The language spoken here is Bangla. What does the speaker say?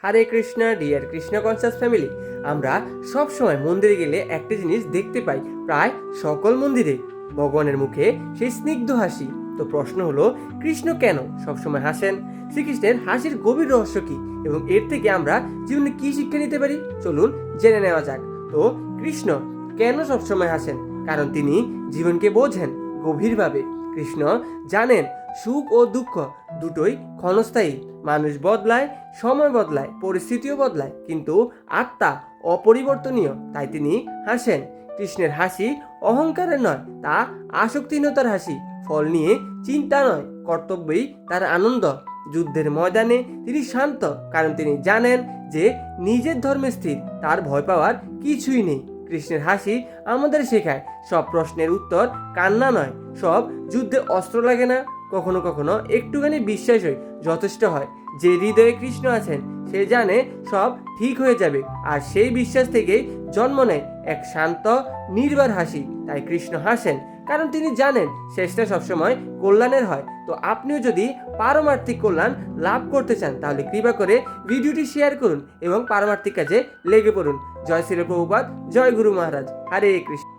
হরে Krishna dear Krishna conscious family. আমরা সব সময় মন্দিরে গেলে একটা জিনিস দেখতে পাই, প্রায় সকল মন্দিরে ভগবানের মুখে সেই স্নিগ্ধ হাসি। তো প্রশ্ন হলো, কৃষ্ণ কেন সবসময় হাসেন? শ্রীকৃষ্ণের হাসির গভীর রহস্য কি এবং এর থেকে আমরা জীবনে কি শিক্ষা নিতে পারি, চলুন জেনে নেওয়া যাক। তো কৃষ্ণ কেন সবসময় হাসেন? কারণ তিনি জীবনকে বোঝেন গভীরভাবে। কৃষ্ণ জানেন সুখ ও দুঃখ দুটোই ক্ষণস্থায়ী। মানুষ বদলায়, সময় বদলায়, পরিস্থিতিও বদলায়, কিন্তু আত্মা অপরিবর্তনীয়। তাই তিনি হাসেন। কৃষ্ণের হাসি অহংকারের নয়, তা আসক্তিহীনতার হাসি। ফল নিয়ে চিন্তা নয়, কর্তব্যেই তার আনন্দ। যুদ্ধের ময়দানে তিনি শান্ত, কারণ তিনি জানেন যে নিজের ধর্মে স্থির, তার ভয় পাওয়ার কিছুই নেই। কৃষ্ণের হাসি আমাদের শেখায় সব প্রশ্নের উত্তর কান্না নয়, সব যুদ্ধে অস্ত্র লাগে না। কখনো কখনো একটুখানি বিশ্বাসই যথেষ্ট হয়। যে হৃদয়ে কৃষ্ণ আছেন সে জানে সব ঠিক হয়ে যাবে, আর সেই বিশ্বাস থেকেই জন্ম নেয় এক শান্ত নির্বার হাসি। তাই কৃষ্ণ হাসেন, কারণ তিনি জানেন শেষটা সবসময় কল্যাণের হয়। তো আপনিও যদি পারমার্থিক কল্যাণ লাভ করতে চান তাহলে কৃপা করে ভিডিওটি শেয়ার করুন এবং পারমার্থিক কাজে লেগে পড়ুন। জয় শ্রী প্রভুপাদ, জয় গুরু মহারাজ, হরে কৃষ্ণ।